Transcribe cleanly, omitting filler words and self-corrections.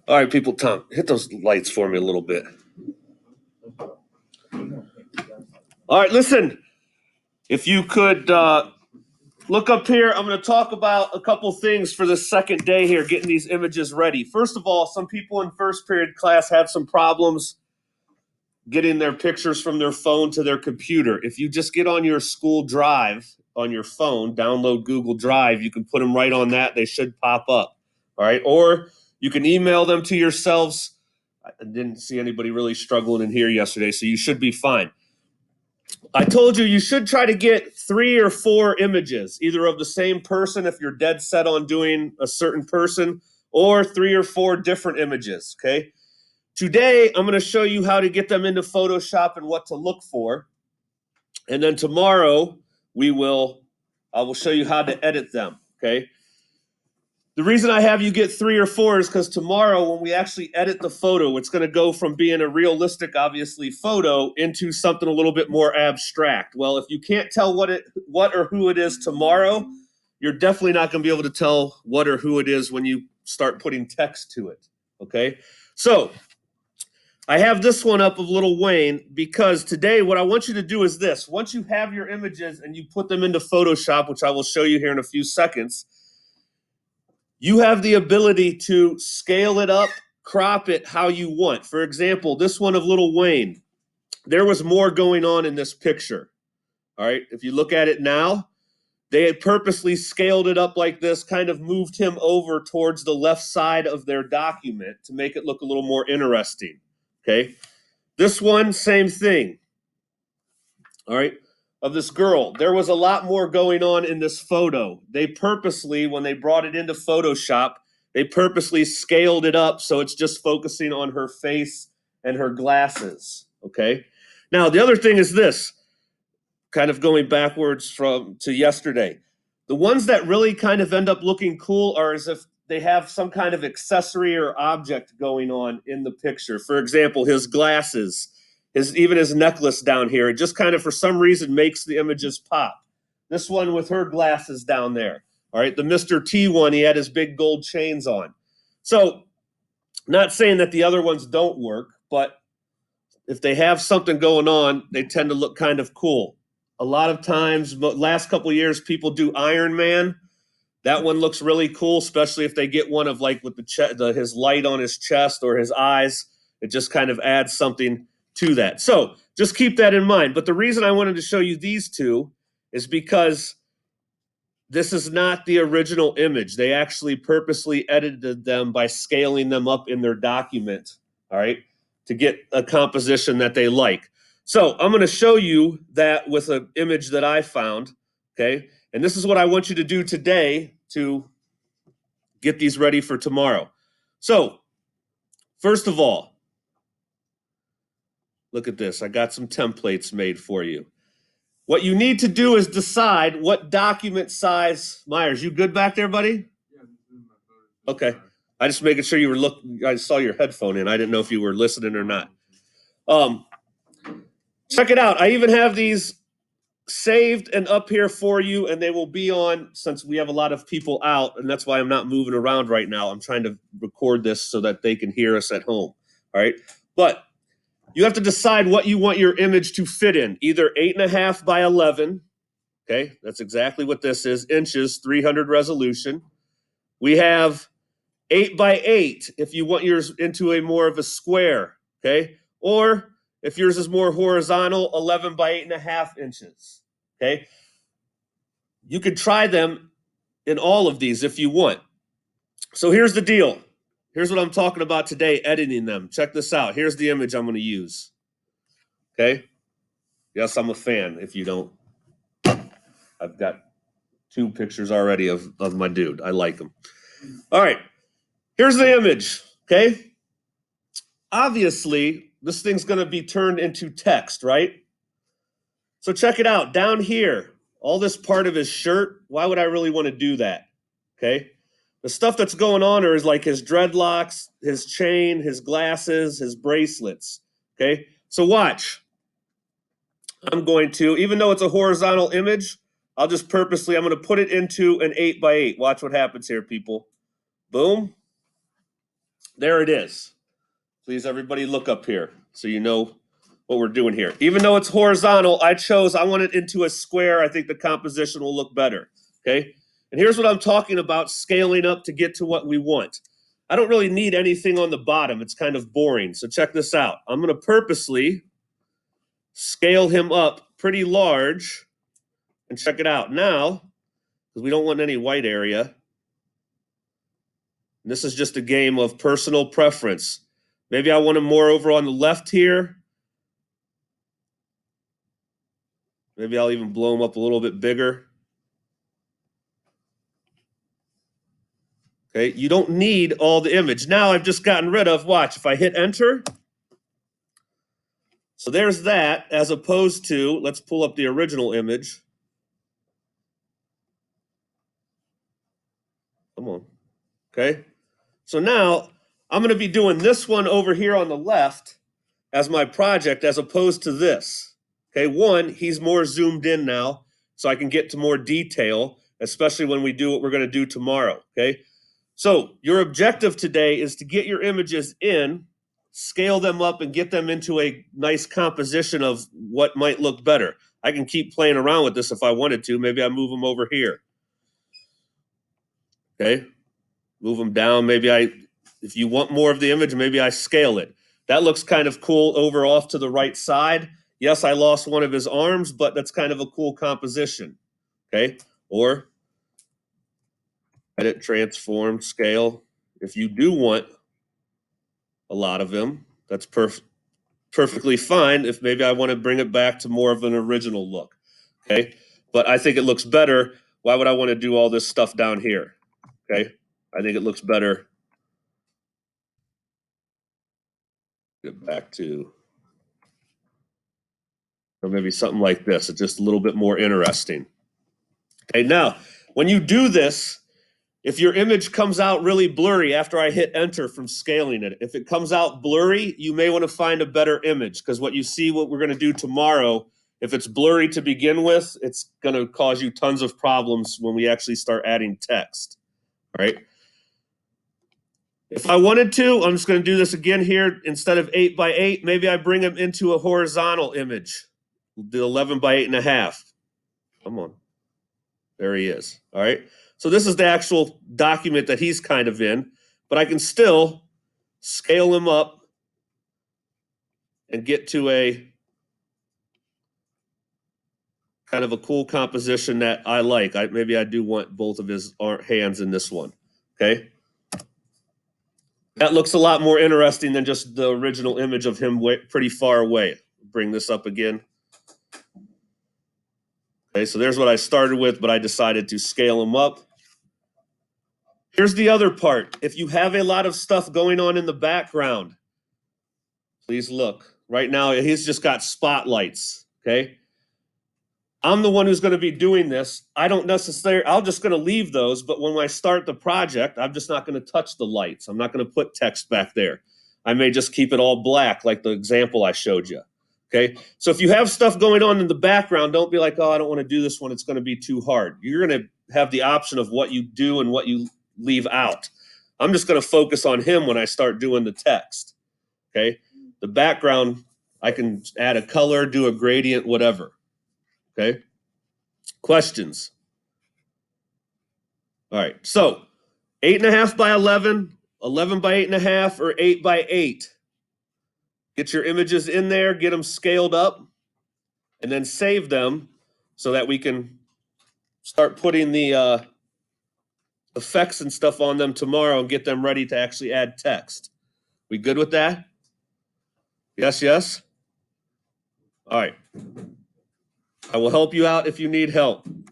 All right, people, Tom, hit those lights for me a little bit. All right, listen, if you could look up here, I'm going to talk about a couple things for the second day here, getting these images ready. First of all, some people in first period class have some problems getting their pictures from their phone to their computer. If you just get on your school drive on your phone, download Google Drive, you can put them right on that. They should pop up. All right. Or you can email them to yourselves. I didn't see anybody really struggling in here yesterday, so you should be fine. I told you should try to get 3 or 4 images, either of the same person if you're dead set on doing a certain person, or 3 or 4 different images, okay? Today, I'm going to show you how to get them into Photoshop and what to look for. And then tomorrow, I will show you how to edit them, okay? The reason I have you get 3 or 4 is because tomorrow, when we actually edit the photo, it's going to go from being a realistic, obviously, photo into something a little bit more abstract. Well, if you can't tell what or who it is tomorrow, you're definitely not going to be able to tell what or who it is when you start putting text to it, okay? So I have this one up of Lil Wayne because today what I want you to do is this. Once you have your images and you put them into Photoshop, which I will show you here in a few seconds, you have the ability to scale it up, crop it how you want. For example, this one of Lil Wayne, there was more going on in this picture. All right, if you look at it now, they had purposely scaled it up like this, kind of moved him over towards the left side of their document to make it look a little more interesting. Okay, this one, same thing. All right, of this girl. There was a lot more going on in this photo. They purposely, when they brought it into Photoshop, they purposely scaled it up so it's just focusing on her face and her glasses, okay? Now, the other thing is this, kind of going backwards to yesterday. The ones that really kind of end up looking cool are as if they have some kind of accessory or object going on in the picture. For example, his glasses, even his necklace down here, it just kind of for some reason makes the images pop. This one with her glasses down there. All right, the Mr. T one, he had his big gold chains on. So, not saying that the other ones don't work, but if they have something going on, they tend to look kind of cool. A lot of times, but last couple of years, people do Iron Man. That one looks really cool, especially if they get one of like with his light on his chest or his eyes. It just kind of adds something to that. So just keep that in mind. But the reason I wanted to show you these two is because this is not the original image. They actually purposely edited them by scaling them up in their document, all right, to get a composition that they like. So I'm going to show you that with an image that I found, okay? And this is what I want you to do today to get these ready for tomorrow. So, first of all, look at this. I got some templates made for you. What you need to do is decide what document size. Myers, you good back there, buddy? Yeah. Okay. I just making sure you were looking. I saw your headphone in. I didn't know if you were listening or not. Check it out. I even have these saved and up here for you, and they will be on since we have a lot of people out, and that's why I'm not moving around right now. I'm trying to record this so that they can hear us at home. All right. But you have to decide what you want your image to fit in, either 8.5 by 11. Okay, that's exactly what this is, inches, 300 resolution. We have 8 by 8 if you want yours into a more of a square, okay? Or if yours is more horizontal, 11 by 8.5 inches, okay? You could try them in all of these if you want. So here's the deal. Here's what I'm talking about today, editing them. Check this out. Here's the image I'm going to use, okay? Yes, I'm a fan if you don't. I've got 2 pictures already of my dude. I like him. All right. Here's the image, okay? Obviously, this thing's going to be turned into text, right? So check it out. Down here, all this part of his shirt, why would I really want to do that? Okay? The stuff that's going on is like his dreadlocks, his chain, his glasses, his bracelets, okay? So watch. I'm going to, even though it's a horizontal image, I'm going to put it into an 8 by 8. Watch what happens here, people. Boom. there it is. Please, everybody look up here so you know what we're doing here. Even though it's horizontal, I want it into a square. I think the composition will look better, okay? And here's what I'm talking about, scaling up to get to what we want. I don't really need anything on the bottom. It's kind of boring. So check this out. I'm going to purposely scale him up pretty large. And check it out. Now, because we don't want any white area, this is just a game of personal preference. Maybe I want him more over on the left here. Maybe I'll even blow him up a little bit bigger. Okay, you don't need all the image. Now I've just gotten rid of, watch, if I hit enter. So there's that, as opposed to, let's pull up the original image. Come on. Okay, so now I'm going to be doing this one over here on the left as my project as opposed to this. Okay, one, he's more zoomed in now, so I can get to more detail, especially when we do what we're going to do tomorrow. Okay, so your objective today is to get your images in, scale them up, and get them into a nice composition of what might look better. I can keep playing around with this if I wanted to. Maybe I move them over here. Okay, move them down. Maybe if you want more of the image, maybe I scale it. That looks kind of cool over off to the right side. Yes, I lost one of his arms, but that's kind of a cool composition. Okay, or edit, transform, scale. If you do want a lot of him, that's perfectly fine. If maybe I want to bring it back to more of an original look. Okay, but I think it looks better. Why would I want to do all this stuff down here? Okay, I think it looks better. Get back to, or maybe something like this. It's just a little bit more interesting. Okay, now, when you do this, if your image comes out really blurry after I hit enter from scaling it, if it comes out blurry, you may want to find a better image, because what you see, what we're going to do tomorrow, if it's blurry to begin with, it's going to cause you tons of problems when we actually start adding text, all right? If I wanted to, I'm just going to do this again here. Instead of 8 by 8, maybe I bring them into a horizontal image, the 11 by 8.5. Come on. There he is. All right. So this is the actual document that he's kind of in, but I can still scale him up and get to a kind of a cool composition that I like. Maybe I do want both of his hands in this one. Okay. That looks a lot more interesting than just the original image of him pretty far away. Bring this up again. Okay, so there's what I started with, but I decided to scale him up. Here's the other part. If you have a lot of stuff going on in the background, please look. Right now, he's just got spotlights, okay? I'm the one who's going to be doing this. I don't necessarily, I'm just going to leave those, but when I start the project, I'm just not going to touch the lights. I'm not going to put text back there. I may just keep it all black, like the example I showed you, okay? So if you have stuff going on in the background, don't be like, oh, I don't want to do this one. It's going to be too hard. You're going to have the option of what you do and what you leave out. I'm just going to focus on him when I start doing the text, okay? The background, I can add a color, do a gradient, whatever. Okay. Questions? All right. So 8.5 by 11, 11 by 8.5, or 8 by 8. Get your images in there, get them scaled up, and then save them so that we can start putting the effects and stuff on them tomorrow and get them ready to actually add text. We good with that? Yes, yes? All right. I will help you out if you need help.